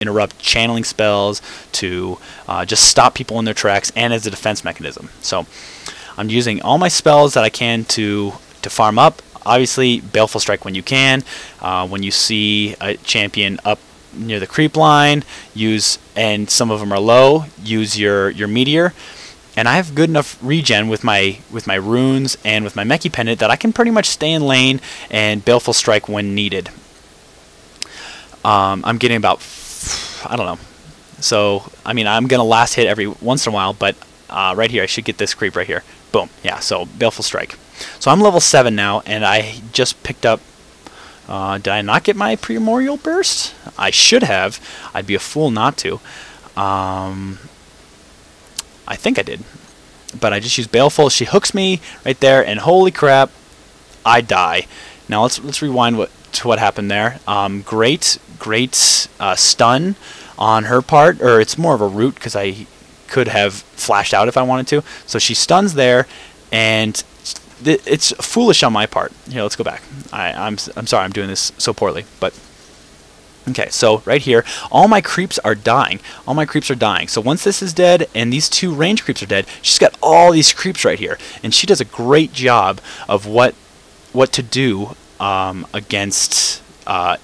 interrupt channeling spells, to just stop people in their tracks, and as a defense mechanism. So I'm using all my spells that I can to farm up. Obviously, Baleful Strike when you can. When you see a champion up near the creep line, and some of them are low, use your meteor. And I have good enough regen with my runes and with my Mechie Pendant that I can pretty much stay in lane and Baleful Strike when needed. I'm getting about, I don't know. So, I mean, I'm going to last hit every once in a while, but right here, I should get this creep right here. Boom. Yeah, so Baleful Strike. So I'm level 7 now, and I just picked up, did I not get my Primordial Burst? I should have. I'd be a fool not to. I think I did. But I just used Baleful. She hooks me right there, and holy crap, I die. Now let's rewind to what happened there. Great stun on her part, or it's more of a root because I could have flashed out if I wanted to. So she stuns there, and it's foolish on my part. Here, let's go back. I'm sorry I'm doing this so poorly, but okay. So right here, all my creeps are dying. All my creeps are dying. So once this is dead and these 2 range creeps are dead, she's got all these creeps right here, and she does a great job of what to do against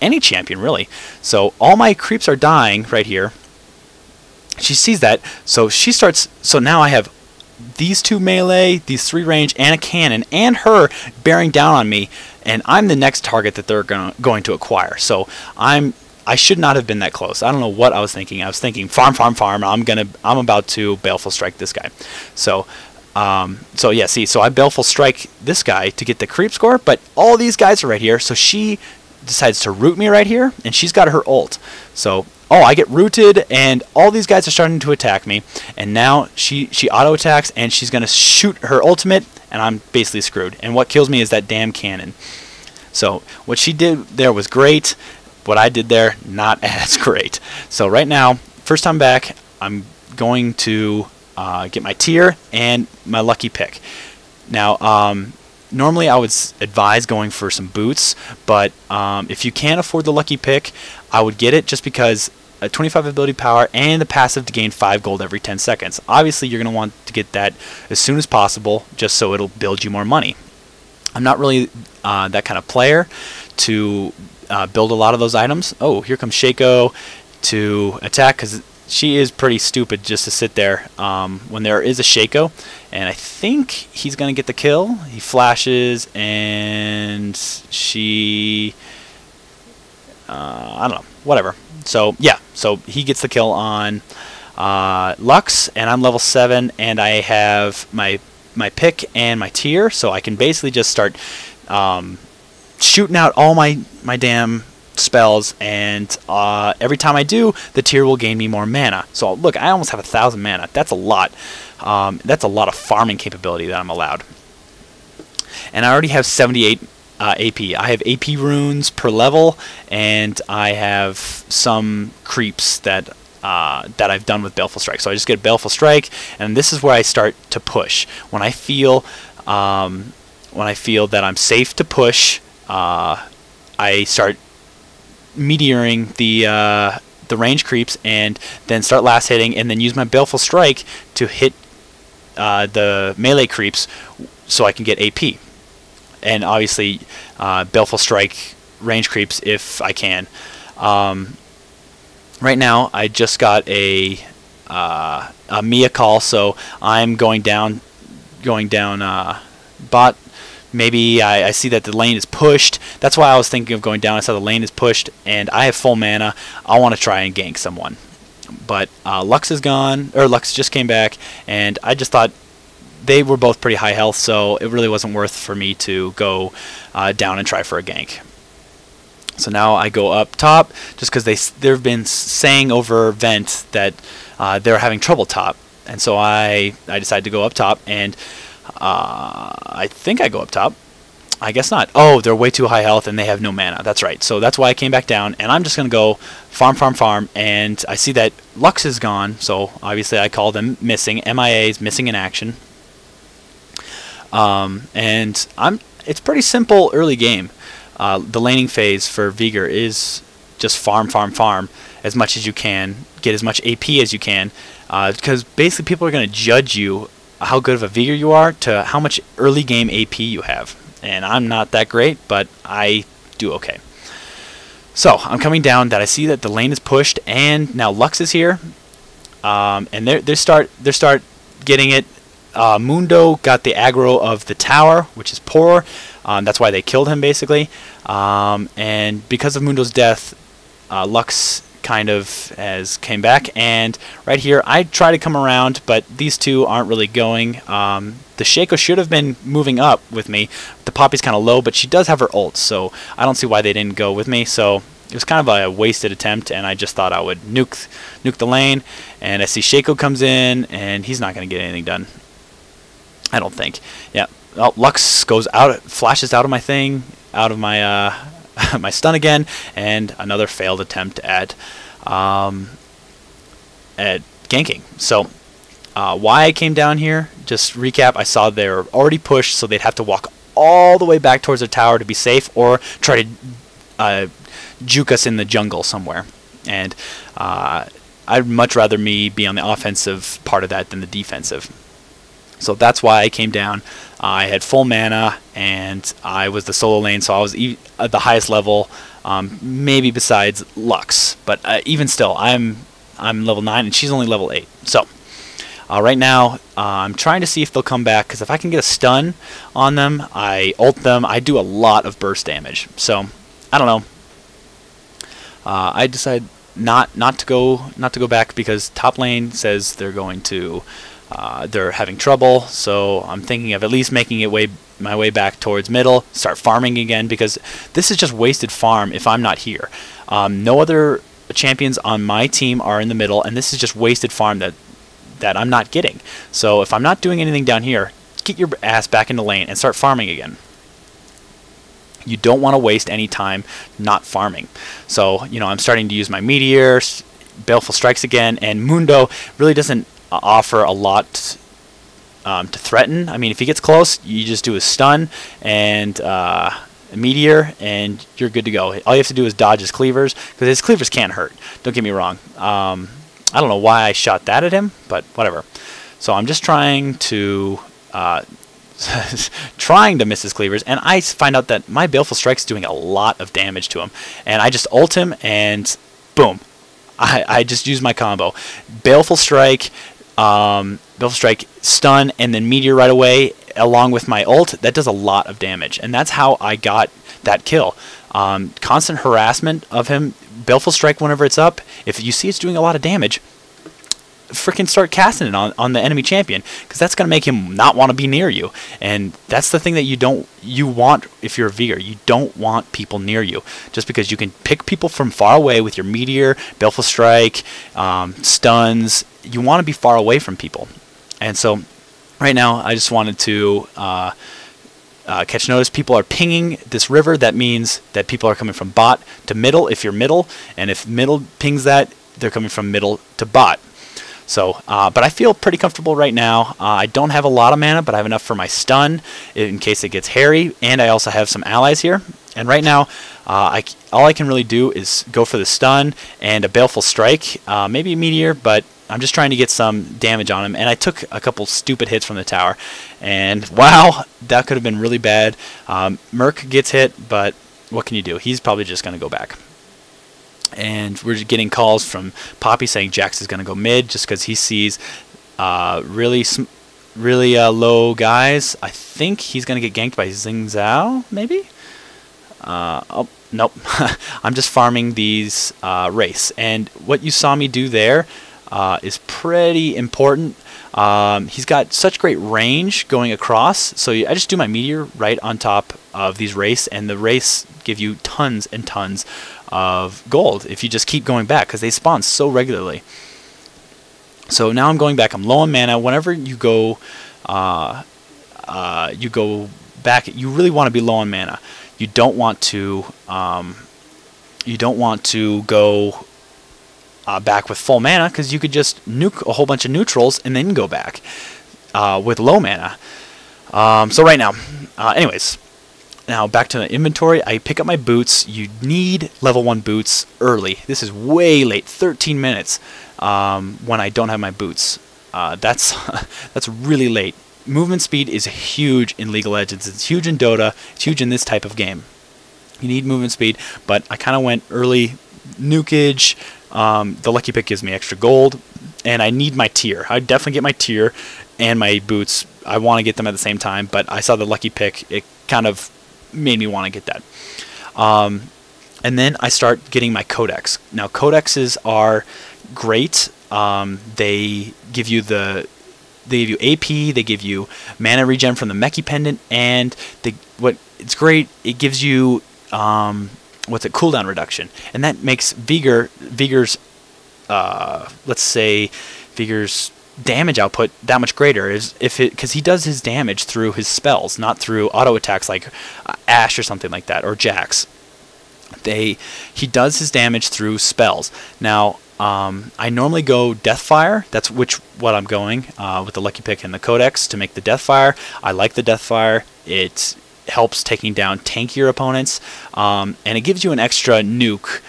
any champion, really. So all my creeps are dying right here. She sees that, so she starts. So now I have these 2 melee, these 3 range, and a cannon, and her bearing down on me, and I'm the next target that they're going to acquire. So I should not have been that close. I don't know what I was thinking. I was thinking farm. I'm about to Baleful Strike this guy. So yeah, see, so I Baleful Strike this guy to get the creep score, but all these guys are right here, so she decides to root me right here, and she's got her ult. So, oh, I get rooted, and all these guys are starting to attack me, and now she auto-attacks, and she's going to shoot her ultimate, and I'm basically screwed. And what kills me is that damn cannon. So, what she did there was great. What I did there, not as great. So right now, first time back, I'm going to get my tier and my lucky pick. Now, normally I would advise going for some boots, but if you can't afford the lucky pick, I would get it just because 25 ability power and the passive to gain 5 gold every 10 seconds. Obviously, you're going to want to get that as soon as possible, just so it'll build you more money. I'm not really that kind of player to build a lot of those items. Oh, here comes Shaco to attack, because she is pretty stupid just to sit there when there is a Shaco, and I think he's going to get the kill. He flashes, and she... I don't know. Whatever. So, yeah. So, he gets the kill on Lux, and I'm level 7, and I have my pick and my tier, so I can basically just start shooting out all my damn spells, and every time I do, the tier will gain me more mana. So look, I almost have 1,000 mana. That's a lot. That's a lot of farming capability that I'm allowed. And I already have 78 AP. I have AP runes per level, and I have some creeps that I've done with Baleful Strike. So I just get Baleful Strike, and this is where I start to push. When I feel that I'm safe to push, I start meteoring the range creeps, and then start last hitting, and then use my Baleful Strike to hit the melee creeps so I can get AP. And obviously, Baleful Strike range creeps if I can. Right now, I just got a Mia call, so I'm going down bot. Maybe I see that the lane is pushed. That's why I was thinking of going down. I saw the lane is pushed, and I have full mana. I want to try and gank someone. But Lux is gone, or Lux just came back, and I just thought they were both pretty high health, so it really wasn't worth for me to go down and try for a gank. So now I go up top, just because they've been saying over vent that they're having trouble top, and so I decided to go up top, and I think I go up top. I guess not. Oh, they're way too high health and they have no mana. That's right. So that's why I came back down, and I'm just going to go farm, and I see that Lux is gone, so obviously I call them missing. MIA's missing in action. And it's pretty simple early game. The laning phase for Veigar is just farm. as much as you can, get as much AP as you can, because basically people are going to judge you how good of a Veigar you are to how much early game AP you have. And I'm not that great, but I do okay. So I'm coming down that I see that the lane is pushed, and now Lux is here, and they start getting it. Mundo got the aggro of the tower, which is poor. That's why they killed him basically. And because of Mundo's death, Lux kind of came back, and right here I try to come around, but these two aren't really going. The Shaco should have been moving up with me. The Poppy's kind of low, but she does have her ult, so I don't see why they didn't go with me. So it was kind of a wasted attempt, and I just thought I would nuke the lane. And I see Shaco comes in, and he's not going to get anything done, I don't think. Yeah, well, Lux goes out, flashes out of my thing, out of my my stun again, and another failed attempt at ganking. So why I came down here, just recap, I saw they were already pushed, so they'd have to walk all the way back towards their tower to be safe, or try to juke us in the jungle somewhere. And I'd much rather me be on the offensive part of that than the defensive. So that's why I came down. I had full mana, and I was the solo lane, so I was at the highest level, maybe besides Lux. But even still, I'm level 9, and she's only level 8. So right now, I'm trying to see if they'll come back, because if I can get a stun on them, I ult them. I do a lot of burst damage. So I don't know. I decide not to go back, because top lane says they're going to. They're having trouble, so I'm thinking of at least making it my way back towards middle, start farming again, because this is just wasted farm if I'm not here. No other champions on my team are in the middle, and this is just wasted farm that I'm not getting. So if I'm not doing anything down here, get your ass back into lane and start farming again. You don't want to waste any time not farming. So, you know, I'm starting to use my Meteor, Baleful Strikes again, and Mundo really doesn't offer a lot to threaten. I mean, if he gets close, you just do a stun and a Meteor, and you're good to go. All you have to do is dodge his cleavers, because his cleavers can't hurt. Don't get me wrong. I don't know why I shot that at him, but whatever. So I'm just trying to miss his cleavers, and I find out that my Baleful Strike's doing a lot of damage to him, and I just ult him, and boom. I just use my combo. Baleful Strike, stun, and then Meteor right away, along with my ult. That does a lot of damage, and that's how I got that kill. Constant harassment of him. Baleful Strike whenever it's up. If you see it's doing a lot of damage, freaking start casting it on the enemy champion, because that's going to make him not want to be near you. And that's the thing that you want if you're a Veigar. You don't want people near you, just because you can pick people from far away with your Meteor, Baleful Strike, stuns. You want to be far away from people. And so right now I just wanted to catch notice. People are pinging this river. That means that people are coming from bot to middle if you're middle, and if middle pings that, they're coming from middle to bot. So, but I feel pretty comfortable right now. I don't have a lot of mana, but I have enough for my stun in case it gets hairy, and I also have some allies here. And right now, all I can really do is go for the stun and a Baleful Strike, maybe a Meteor, but I'm just trying to get some damage on him. And I took a couple stupid hits from the tower, and wow, that could have been really bad. Merc gets hit, but what can you do? He's probably just going to go back. And we're getting calls from Poppy saying Jax is going to go mid, just because he sees really low guys. I think he's going to get ganked by Xing Zhao, maybe? Oh, nope. I'm just farming these race. And what you saw me do there is pretty important. He's got such great range going across, so I just do my Meteor right on top of these race, and the race give you tons and tons of gold if you just keep going back, because they spawn so regularly. So now I'm going back. I'm low on mana. Whenever you go back, you really want to be low on mana. You don't want to go back with full mana, because you could just nuke a whole bunch of neutrals and then go back with low mana. So right now, anyways, Now back to the inventory, I pick up my boots. You need level 1 boots early. This is way late, 13 minutes when I don't have my boots. That's that's really late. Movement speed is huge in League of Legends. It's huge in Dota. It's huge in this type of game. You need movement speed, but I kind of went early nukage. The lucky pick gives me extra gold, and I need my tier. I definitely get my tier and my boots. I want to get them at the same time, but I saw the lucky pick. It kind of made me want to get that. And then I start getting my codex. Now codexes are great. They give you AP, they give you mana regen from the Meki pendant, and it's great. It gives you cooldown reduction, and that makes Veigar's let's say Veigar's damage output that much greater, because he does his damage through his spells, not through auto attacks like Ashe or something like that, or Jax. He does his damage through spells. Now I normally go Deathfire. That's what I'm going with the lucky pick and the codex to make the Deathfire. I like the Deathfire. It helps taking down tankier opponents, and it gives you an extra nuke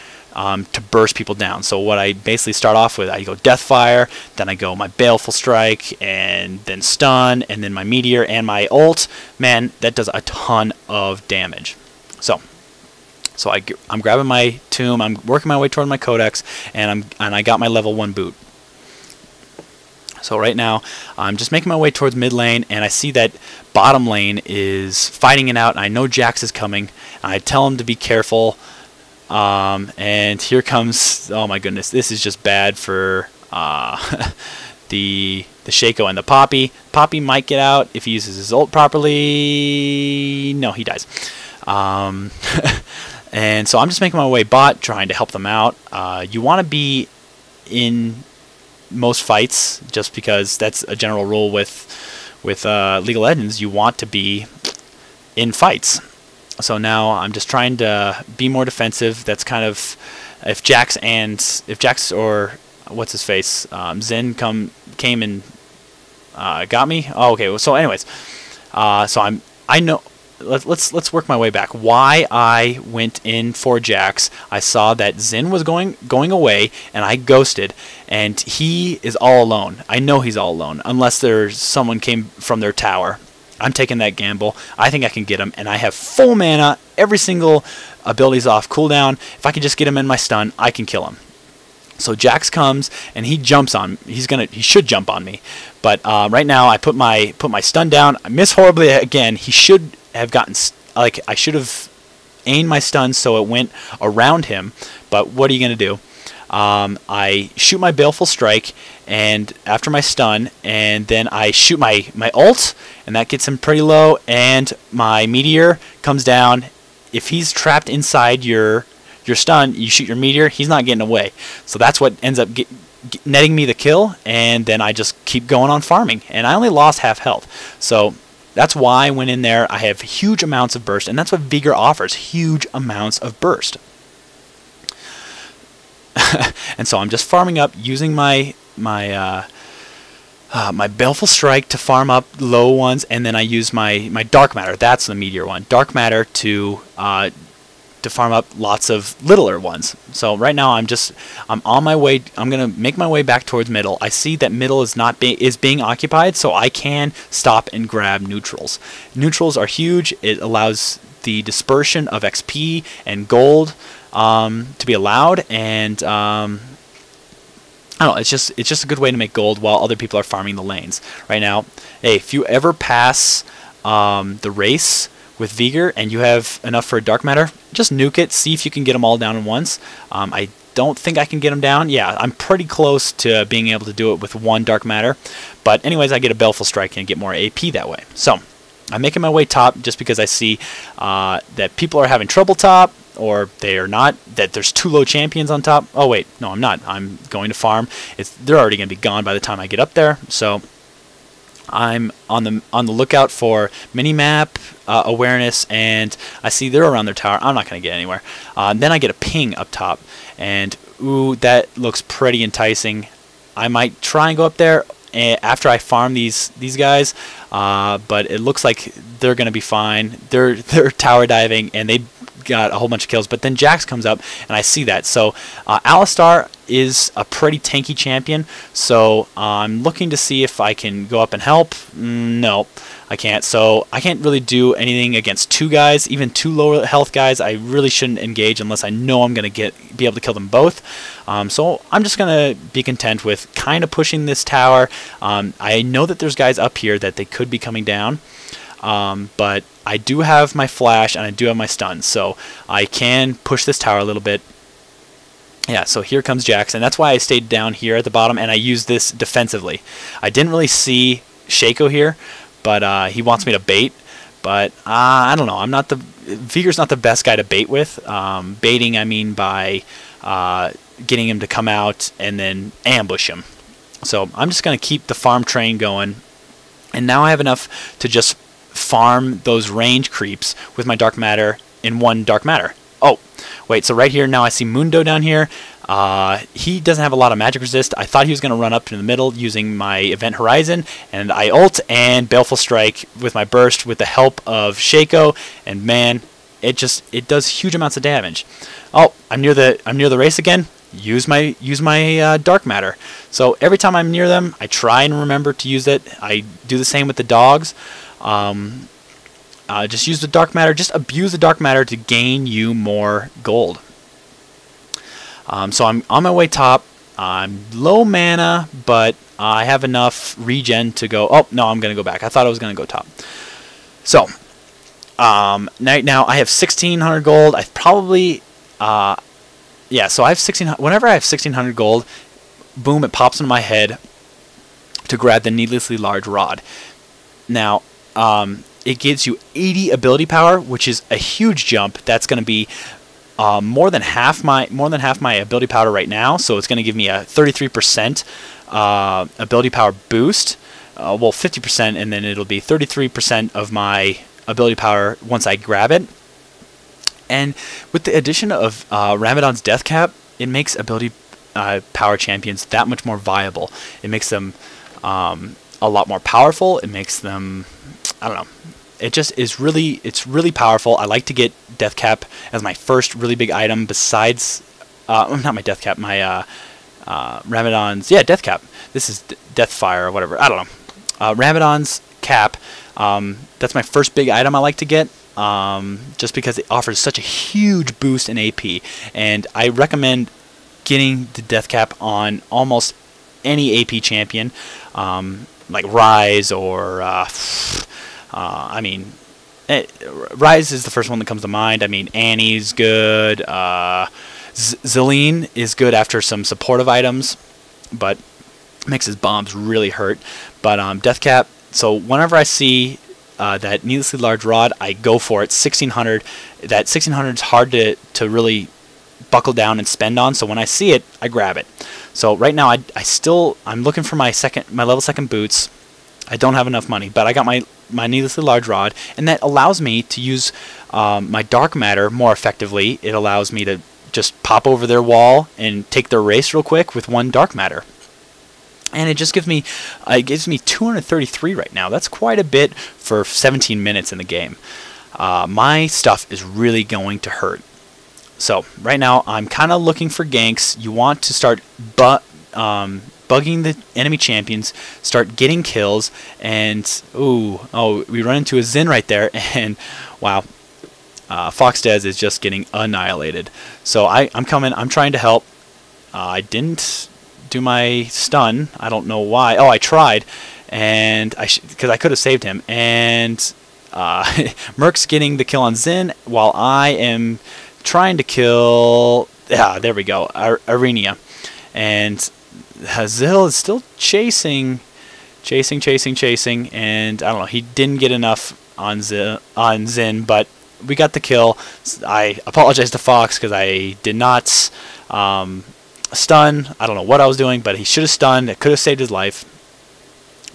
to burst people down. So what I basically start off with, I go Deathfire, then I go my Baleful Strike, and then Stun, and then my Meteor and my ult. Man, that does a ton of damage. So I'm grabbing my tomb, I'm working my way toward my codex, and I got my level 1 boot. So right now I'm just making my way towards mid lane, and I see that bottom lane is fighting it out, and I know Jax is coming, and I tell him to be careful. And here comes, oh my goodness, this is just bad for the Shaco and the Poppy. Poppy might get out if he uses his ult properly. No, he dies. And so I'm just making my way bot, trying to help them out. You want to be in most fights, just because that's a general rule with League of Legends. You want to be in fights. So now I'm just trying to be more defensive. That's kind of, if Jax or what's his face, Zen came and got me. Oh, okay. So anyways, so I know. Let's work my way back. Why I went in for Jax? I saw that Zen was going away, and I ghosted, and he is all alone. I know he's all alone, unless there's someone came from their tower. I'm taking that gamble. I think I can get him, and I have full mana. Every single ability's off cooldown. If I can just get him in my stun, I can kill him. So Jax comes, and he jumps on. He should jump on me, but right now I put my stun down. I miss horribly again. He should have gotten, like, I should have aimed my stun so it went around him. But what are you gonna do? I shoot my Baleful Strike, and after my stun, and then I shoot my ult, and that gets him pretty low, and my Meteor comes down. If he's trapped inside your stun, you shoot your Meteor, he's not getting away. So that's what ends up netting me the kill, and then I just keep going on farming, and I only lost half health. So that's why I went in there. I have huge amounts of burst, and that's what Veigar offers, huge amounts of burst. And so I'm just farming up, using my Baleful Strike to farm up low ones, and then I use my Dark Matter. That's the Meteor one. Dark Matter to farm up lots of littler ones. So right now I'm on my way. I'm gonna make my way back towards middle. I see that middle is being occupied, so I can stop and grab neutrals. Neutrals are huge. It allows the dispersion of XP and gold to be allowed, and I don't know, it's just a good way to make gold while other people are farming the lanes. Right now, hey, if you ever pass the race with Veigar and you have enough for a Dark Matter, just nuke it, see if you can get them all down at once. I don't think I can get them down. Yeah, I'm pretty close to being able to do it with one Dark Matter, but anyways, I get a Baleful Strike and get more AP that way. So I'm making my way top just because I see that people are having trouble top, or they are not, that there's 2 low champions on top. Oh wait, no, I'm not. I'm going to farm. They're already going to be gone by the time I get up there. So I'm on the lookout for minimap awareness, and I see they're around their tower. I'm not going to get anywhere. Then I get a ping up top, and ooh, that looks pretty enticing. I might try and go up there, after I farm these guys, but it looks like they're gonna be fine. They're tower diving and they got a whole bunch of kills, but then Jax comes up and I see that. So Alistar is a pretty tanky champion, so I'm looking to see if I can go up and help. No, I can't. So I can't really do anything against two guys, even two lower health guys. I really shouldn't engage unless I know I'm going to be able to kill them both. So I'm just going to be content with kind of pushing this tower. I know that there's guys up here that they could be coming down, but I do have my flash and I do have my stun, so I can push this tower a little bit. Yeah, so here comes Jax, and that's why I stayed down here at the bottom, and I used this defensively. I didn't really see Shaco here, but he wants me to bait. But I don't know. Veigar's not the best guy to bait with. Baiting, I mean by getting him to come out and then ambush him. So I'm just going to keep the farm train going, and now I have enough to just farm those range creeps with my dark matter in one dark matter. Oh, wait, so right here now I see Mundo down here. He doesn't have a lot of magic resist. I thought he was going to run up to the middle using my Event Horizon, and I ult and Baleful Strike with my burst with the help of Shaco, and man, it does huge amounts of damage. Oh, I'm near the race again. Use my dark matter. So every time I'm near them, I try and remember to use it. I do the same with the dogs. Just use the dark matter. Just abuse the dark matter to gain you more gold. So I'm on my way top. I'm low mana, but I have enough regen to go. Oh no, I'm gonna go back. I thought I was gonna go top. So right now I have 1,600 gold. I probably yeah. So I have 1,600. Whenever I have 1,600 gold, boom, it pops into my head to grab the needlessly large rod. Now it gives you 80 ability power, which is a huge jump. That's going to be more than half my ability power right now. So it's going to give me a 33% ability power boost. Well, 50%, and then it'll be 33% of my ability power once I grab it. And with the addition of Ramadan's Death Cap, it makes ability power champions that much more viable. It makes them a lot more powerful. It makes them, I don't know. It just is really, it's really powerful. I like to get Death Cap as my first really big item besides, not my Death Cap, my Ramadan's, yeah, Death Cap. This is Death Fire or whatever, I don't know. Ramadan's Cap, that's my first big item I like to get, just because it offers such a huge boost in AP. And I recommend getting the Death Cap on almost any AP champion, like Rise or I mean, Rise is the first one that comes to mind. I mean, Annie's good. Zelene is good after some supportive items, but makes his bombs really hurt. But Death Cap, so whenever I see that needlessly large rod, I go for it. 1,600. That 1,600 is hard to really buckle down and spend on. So when I see it, I grab it. So right now, I'm looking for my level 2 boots. I don't have enough money, but I got my needlessly large rod, and that allows me to use my dark matter more effectively. It allows me to just pop over their wall and take their race real quick with one dark matter. And it just gives me 233 right now. That's quite a bit for 17 minutes in the game. My stuff is really going to hurt. So right now I'm kind of looking for ganks. You want to start bugging the enemy champions, start getting kills, and oh, we run into a Xin right there, and wow, Foxdez is just getting annihilated. So I'm coming. I'm trying to help. I didn't do my stun. I don't know why. Oh, I tried, and because I could have saved him. And Merc's getting the kill on Xin while I am trying to kill. Yeah, there we go, Arenia. And Hazil is still chasing, and I don't know. He didn't get enough on Xin, but we got the kill. I apologize to Fox because I did not stun. I don't know what I was doing, but he should have stunned. It could have saved his life.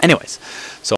Anyways, so